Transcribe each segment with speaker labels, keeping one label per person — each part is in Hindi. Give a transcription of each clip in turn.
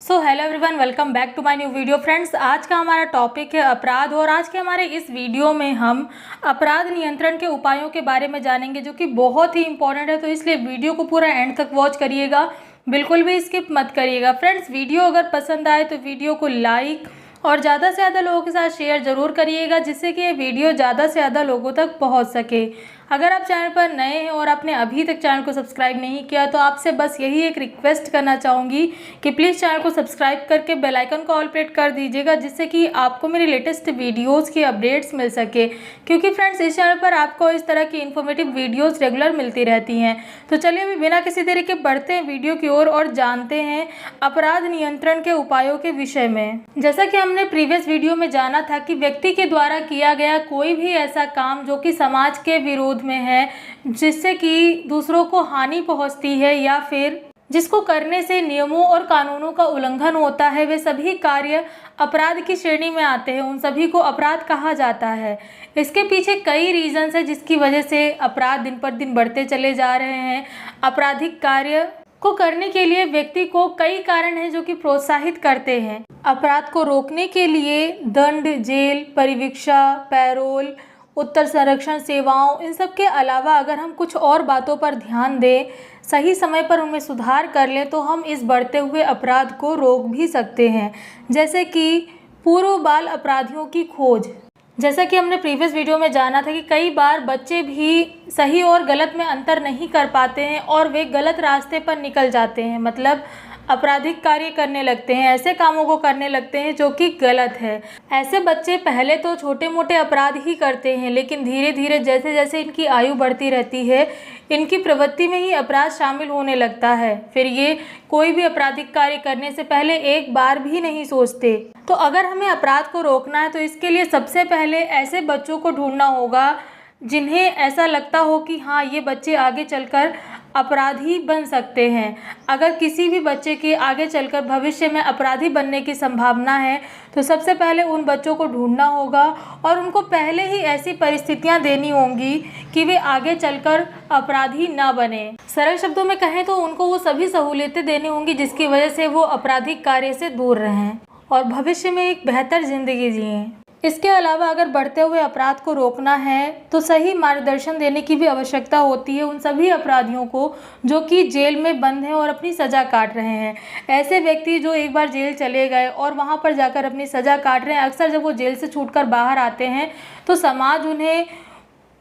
Speaker 1: So hello everyone, welcome back to my new video. Friends, आज का हमारा टॉपिक है अपराध और आज के हमारे इस वीडियो में हम अपराध नियंत्रण के उपायों के बारे में जानेंगे, जो कि बहुत ही इंपॉर्टेंट है। तो इसलिए वीडियो को पूरा एंड तक वॉच करिएगा, बिल्कुल भी स्किप मत करिएगा। फ्रेंड्स, वीडियो अगर पसंद आए तो वीडियो को लाइक और ज़्यादा से ज़्यादा लोगों के साथ शेयर ज़रूर करिएगा, जिससे कि ये वीडियो ज़्यादा से ज़्यादा लोगों तक पहुंच सके। अगर आप चैनल पर नए हैं और आपने अभी तक चैनल को सब्सक्राइब नहीं किया तो आपसे बस यही एक रिक्वेस्ट करना चाहूँगी कि प्लीज़ चैनल को सब्सक्राइब करके बेल आइकन को ऑल प्रेस कर दीजिएगा, जिससे कि आपको मेरी लेटेस्ट वीडियोज़ की अपडेट्स मिल सके। क्योंकि फ्रेंड्स, इस चैनल पर आपको इस तरह की इन्फॉर्मेटिव वीडियोज़ रेगुलर मिलती रहती हैं। तो चलिए अभी बिना किसी देरी के बढ़ते हैं वीडियो की ओर और जानते हैं अपराध नियंत्रण के उपायों के विषय में। जैसा कि हमने प्रीवियस वीडियो में जाना था कि व्यक्ति के द्वारा किया गया कोई भी ऐसा काम जो कि समाज के विरोध में है, जिससे कि दूसरों को हानि पहुंचती है या फिर जिसको करने से नियमों और कानूनों का उल्लंघन होता है, वे सभी कार्य अपराध की श्रेणी में आते हैं। उन सभी को अपराध कहा जाता है। इसके पीछे कई रीजंस है जिसकी वजह से अपराध दिन पर दिन बढ़ते चले जा रहे हैं। आपराधिक कार्य को करने के लिए व्यक्ति को कई कारण हैं जो कि प्रोत्साहित करते हैं। अपराध को रोकने के लिए दंड, जेल, परिवीक्षा, पैरोल, उत्तर संरक्षण सेवाओं, इन सब के अलावा अगर हम कुछ और बातों पर ध्यान दें, सही समय पर उनमें सुधार कर लें, तो हम इस बढ़ते हुए अपराध को रोक भी सकते हैं। जैसे कि पूर्व बाल अपराधियों की खोज। जैसा कि हमने प्रीवियस वीडियो में जाना था कि कई बार बच्चे भी सही और गलत में अंतर नहीं कर पाते हैं और वे गलत रास्ते पर निकल जाते हैं, मतलब आपराधिक कार्य करने लगते हैं, ऐसे कामों को करने लगते हैं जो कि गलत है। ऐसे बच्चे पहले तो छोटे मोटे अपराध ही करते हैं, लेकिन धीरे धीरे जैसे जैसे इनकी आयु बढ़ती रहती है, इनकी प्रवृत्ति में ही अपराध शामिल होने लगता है। फिर ये कोई भी आपराधिक कार्य करने से पहले एक बार भी नहीं सोचते। तो अगर हमें अपराध को रोकना है तो इसके लिए सबसे पहले ऐसे बच्चों को ढूंढना होगा जिन्हें ऐसा लगता हो कि हाँ, ये बच्चे आगे चलकर अपराधी बन सकते हैं। अगर किसी भी बच्चे के आगे चलकर भविष्य में अपराधी बनने की संभावना है तो सबसे पहले उन बच्चों को ढूंढना होगा और उनको पहले ही ऐसी परिस्थितियां देनी होंगी कि वे आगे चलकर अपराधी ना बने। सरल शब्दों में कहें तो उनको वो सभी सहूलियतें देनी होंगी जिसकी वजह से वो आपराधिक कार्य से दूर रहें और भविष्य में एक बेहतर जिंदगी जिएं। इसके अलावा अगर बढ़ते हुए अपराध को रोकना है तो सही मार्गदर्शन देने की भी आवश्यकता होती है उन सभी अपराधियों को जो कि जेल में बंद हैं और अपनी सज़ा काट रहे हैं। ऐसे व्यक्ति जो एक बार जेल चले गए और वहां पर जाकर अपनी सज़ा काट रहे हैं, अक्सर जब वो जेल से छूटकर बाहर आते हैं तो समाज उन्हें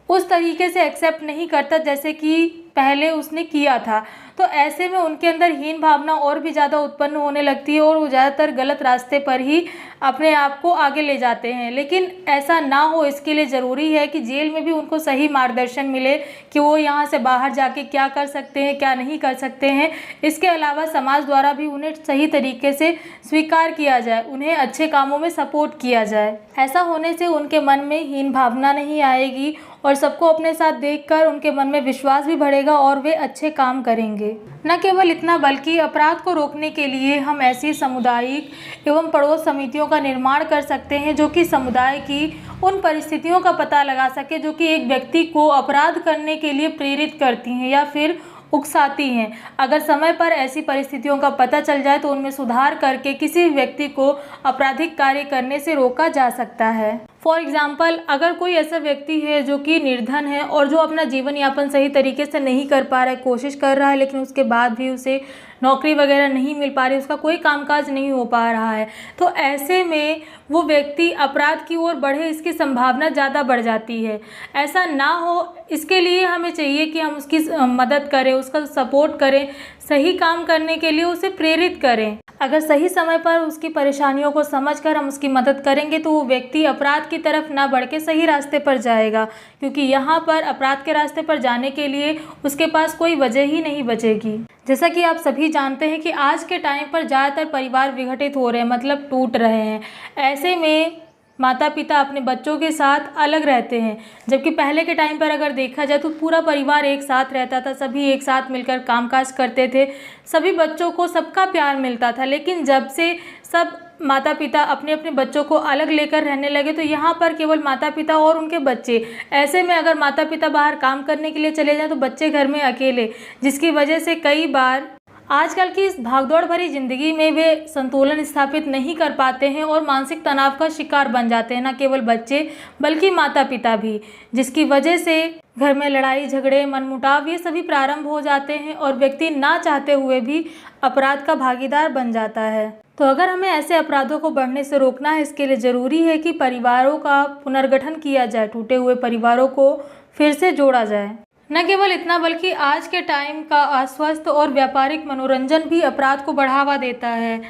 Speaker 1: उस तरीके से एक्सेप्ट नहीं करता जैसे कि पहले उसने किया था। तो ऐसे में उनके अंदर हीन भावना और भी ज़्यादा उत्पन्न होने लगती है और वो ज़्यादातर गलत रास्ते पर ही अपने आप को आगे ले जाते हैं। लेकिन ऐसा ना हो, इसके लिए ज़रूरी है कि जेल में भी उनको सही मार्गदर्शन मिले कि वो यहाँ से बाहर जाके क्या कर सकते हैं, क्या नहीं कर सकते हैं। इसके अलावा समाज द्वारा भी उन्हें सही तरीके से स्वीकार किया जाए, उन्हें अच्छे कामों में सपोर्ट किया जाए। ऐसा होने से उनके मन में हीन भावना नहीं आएगी और सबको अपने साथ देखकर उनके मन में विश्वास भी बढ़ेगा और वे अच्छे काम करेंगे। न केवल इतना, बल्कि अपराध को रोकने के लिए हम ऐसी सामुदायिक एवं पड़ोस समितियों का निर्माण कर सकते हैं जो कि समुदाय की उन परिस्थितियों का पता लगा सके जो कि एक व्यक्ति को अपराध करने के लिए प्रेरित करती हैं या फिर उकसाती हैं। अगर समय पर ऐसी परिस्थितियों का पता चल जाए तो उनमें सुधार करके किसी भी व्यक्ति को आपराधिक कार्य करने से रोका जा सकता है। फॉर एग्जाम्पल, अगर कोई ऐसा व्यक्ति है जो कि निर्धन है और जो अपना जीवन यापन सही तरीके से नहीं कर पा रहा है, कोशिश कर रहा है लेकिन उसके बाद भी उसे नौकरी वगैरह नहीं मिल पा रही, उसका कोई कामकाज नहीं हो पा रहा है, तो ऐसे में वो व्यक्ति अपराध की ओर बढ़े, इसकी संभावना ज़्यादा बढ़ जाती है। ऐसा ना हो, इसके लिए हमें चाहिए कि हम उसकी मदद करें, उसका सपोर्ट करें, सही काम करने के लिए उसे प्रेरित करें। अगर सही समय पर उसकी परेशानियों को समझकर हम उसकी मदद करेंगे तो वो व्यक्ति अपराध की तरफ ना बढ़ के सही रास्ते पर जाएगा, क्योंकि यहाँ पर अपराध के रास्ते पर जाने के लिए उसके पास कोई वजह ही नहीं बचेगी। जैसा कि आप सभी जानते हैं कि आज के टाइम पर ज़्यादातर परिवार विघटित हो रहे हैं, मतलब टूट रहे हैं। ऐसे में माता पिता अपने बच्चों के साथ अलग रहते हैं, जबकि पहले के टाइम पर अगर देखा जाए तो पूरा परिवार एक साथ रहता था, सभी एक साथ मिलकर कामकाज करते थे, सभी बच्चों को सबका प्यार मिलता था। लेकिन जब से सब माता पिता अपने अपने बच्चों को अलग लेकर रहने लगे तो यहाँ पर केवल माता पिता और उनके बच्चे। ऐसे में अगर माता पिता बाहर काम करने के लिए चले जाएं तो बच्चे घर में अकेले, जिसकी वजह से कई बार आजकल की इस भागदौड़ भरी ज़िंदगी में वे संतुलन स्थापित नहीं कर पाते हैं और मानसिक तनाव का शिकार बन जाते हैं, न केवल बच्चे बल्कि माता पिता भी, जिसकी वजह से घर में लड़ाई झगड़े मनमुटाव ये सभी प्रारंभ हो जाते हैं और व्यक्ति ना चाहते हुए भी अपराध का भागीदार बन जाता है। तो अगर हमें ऐसे अपराधों को बढ़ने से रोकना है, इसके लिए ज़रूरी है कि परिवारों का पुनर्गठन किया जाए, टूटे हुए परिवारों को फिर से जोड़ा जाए। न केवल इतना बल्कि आज के टाइम का अस्वस्थ और व्यापारिक मनोरंजन भी अपराध को बढ़ावा देता है।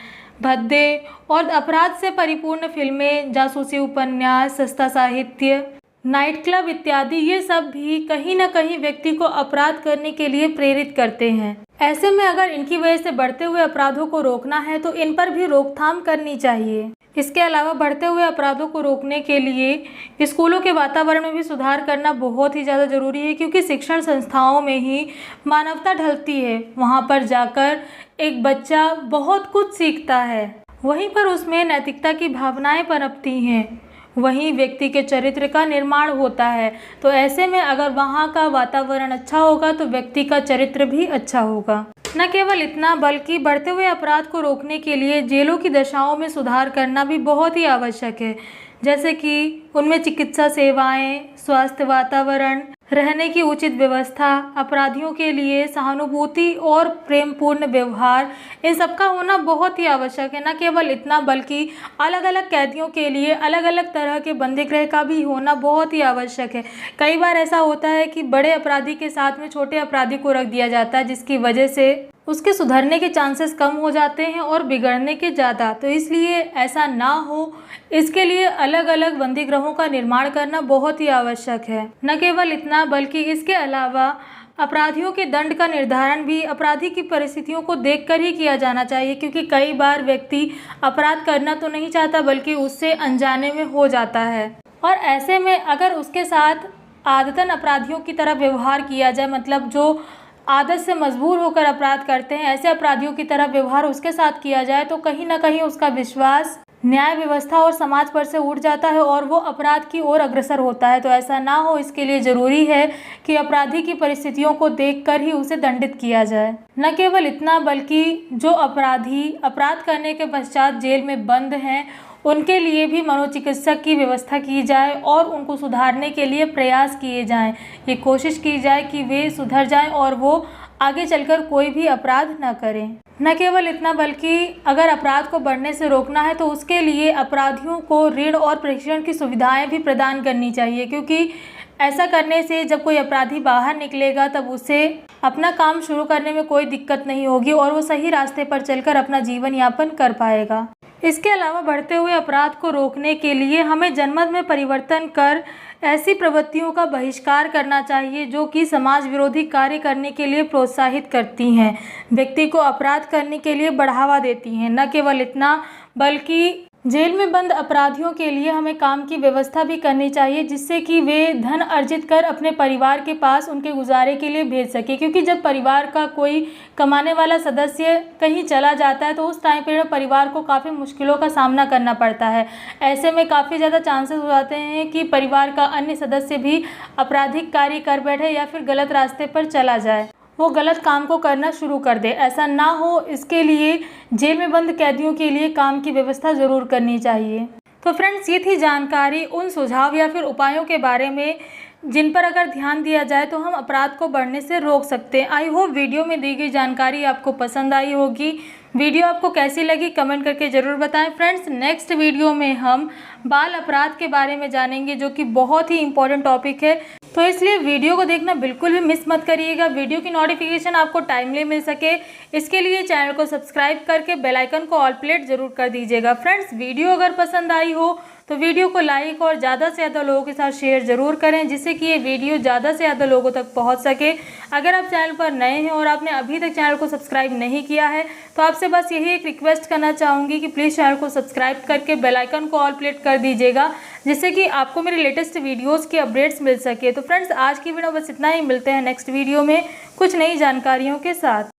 Speaker 1: भद्दे और अपराध से परिपूर्ण फिल्में, जासूसी उपन्यास, सस्ता साहित्य, नाइट क्लब इत्यादि ये सब भी कहीं न कहीं व्यक्ति को अपराध करने के लिए प्रेरित करते हैं। ऐसे में अगर इनकी वजह से बढ़ते हुए अपराधों को रोकना है तो इन पर भी रोकथाम करनी चाहिए। इसके अलावा बढ़ते हुए अपराधों को रोकने के लिए स्कूलों के वातावरण में भी सुधार करना बहुत ही ज़्यादा ज़रूरी है, क्योंकि शिक्षण संस्थाओं में ही मानवता ढलती है। वहाँ पर जाकर एक बच्चा बहुत कुछ सीखता है, वहीं पर उसमें नैतिकता की भावनाएं पनपती हैं, वहीं व्यक्ति के चरित्र का निर्माण होता है। तो ऐसे में अगर वहाँ का वातावरण अच्छा होगा तो व्यक्ति का चरित्र भी अच्छा होगा। न केवल इतना बल्कि बढ़ते हुए अपराध को रोकने के लिए जेलों की दशाओं में सुधार करना भी बहुत ही आवश्यक है, जैसे कि उनमें चिकित्सा सेवाएं, स्वास्थ्य वातावरण, रहने की उचित व्यवस्था, अपराधियों के लिए सहानुभूति और प्रेमपूर्ण व्यवहार, इन सब का होना बहुत ही आवश्यक है। न केवल इतना बल्कि अलग अलग कैदियों के लिए अलग अलग तरह के बंदीगृह का भी होना बहुत ही आवश्यक है। कई बार ऐसा होता है कि बड़े अपराधी के साथ में छोटे अपराधी को रख दिया जाता है, जिसकी वजह से उसके सुधरने के चांसेस कम हो जाते हैं और बिगड़ने के ज़्यादा। तो इसलिए ऐसा ना हो, इसके लिए अलग अलग बंदीगृहों का निर्माण करना बहुत ही आवश्यक है। न केवल इतना बल्कि इसके अलावा अपराधियों के दंड का निर्धारण भी अपराधी की परिस्थितियों को देखकर ही किया जाना चाहिए, क्योंकि कई बार व्यक्ति अपराध करना तो नहीं चाहता बल्कि उससे अनजाने में हो जाता है। और ऐसे में अगर उसके साथ आदतन अपराधियों की तरह व्यवहार किया जाए, मतलब जो आदत से मजबूर होकर अपराध करते हैं, ऐसे अपराधियों की तरह व्यवहार उसके साथ किया जाए तो कहीं ना कहीं उसका विश्वास न्याय व्यवस्था और समाज पर से उठ जाता है और वो अपराध की ओर अग्रसर होता है। तो ऐसा ना हो, इसके लिए ज़रूरी है कि अपराधी की परिस्थितियों को देखकर ही उसे दंडित किया जाए। न केवल इतना बल्कि जो अपराधी अपराध करने के पश्चात जेल में बंद हैं, उनके लिए भी मनोचिकित्सक की व्यवस्था की जाए और उनको सुधारने के लिए प्रयास किए जाएं। ये कोशिश की जाए कि वे सुधर जाएं और वो आगे चलकर कोई भी अपराध न करें। न केवल इतना बल्कि अगर अपराध को बढ़ने से रोकना है तो उसके लिए अपराधियों को ऋण और प्रशिक्षण की सुविधाएं भी प्रदान करनी चाहिए, क्योंकि ऐसा करने से जब कोई अपराधी बाहर निकलेगा तब उसे अपना काम शुरू करने में कोई दिक्कत नहीं होगी और वो सही रास्ते पर चलकर अपना जीवन यापन कर पाएगा। इसके अलावा बढ़ते हुए अपराध को रोकने के लिए हमें जनमत में परिवर्तन कर ऐसी प्रवृत्तियों का बहिष्कार करना चाहिए जो कि समाज विरोधी कार्य करने के लिए प्रोत्साहित करती हैं, व्यक्ति को अपराध करने के लिए बढ़ावा देती हैं। न केवल इतना बल्कि जेल में बंद अपराधियों के लिए हमें काम की व्यवस्था भी करनी चाहिए, जिससे कि वे धन अर्जित कर अपने परिवार के पास उनके गुजारे के लिए भेज सके, क्योंकि जब परिवार का कोई कमाने वाला सदस्य कहीं चला जाता है तो उस टाइम पर परिवार को काफ़ी मुश्किलों का सामना करना पड़ता है। ऐसे में काफ़ी ज़्यादा चांसेस हो जाते हैं कि परिवार का अन्य सदस्य भी आपराधिक कार्य कर बैठे या फिर गलत रास्ते पर चला जाए, वो गलत काम को करना शुरू कर दे। ऐसा ना हो, इसके लिए जेल में बंद कैदियों के लिए काम की व्यवस्था ज़रूर करनी चाहिए। तो फ्रेंड्स, ये थी जानकारी उन सुझाव या फिर उपायों के बारे में जिन पर अगर ध्यान दिया जाए तो हम अपराध को बढ़ने से रोक सकते हैं। आई होप वीडियो में दी गई जानकारी आपको पसंद आई होगी। वीडियो आपको कैसी लगी कमेंट करके ज़रूर बताएं। फ्रेंड्स, नेक्स्ट वीडियो में हम बाल अपराध के बारे में जानेंगे, जो कि बहुत ही इंपॉर्टेंट टॉपिक है, तो इसलिए वीडियो को देखना बिल्कुल भी मिस मत करिएगा। वीडियो की नोटिफिकेशन आपको टाइमली मिल सके, इसके लिए चैनल को सब्सक्राइब करके बेल आइकन को ऑल प्लेट जरूर कर दीजिएगा। फ्रेंड्स, वीडियो अगर पसंद आई हो तो वीडियो को लाइक और ज़्यादा से ज़्यादा लोगों के साथ शेयर ज़रूर करें, जिससे कि ये वीडियो ज़्यादा से ज़्यादा लोगों तक पहुंच सके। अगर आप चैनल पर नए हैं और आपने अभी तक चैनल को सब्सक्राइब नहीं किया है तो आपसे बस यही एक रिक्वेस्ट करना चाहूँगी कि प्लीज़ चैनल को सब्सक्राइब करके बेल आइकन को ऑल प्लेट कर दीजिएगा, जिससे कि आपको मेरे लेटेस्ट वीडियोज़ के अपडेट्स मिल सके। तो फ्रेंड्स, आज की वीडियो बस इतना ही। मिलते हैं नेक्स्ट वीडियो में कुछ नई जानकारियों के साथ।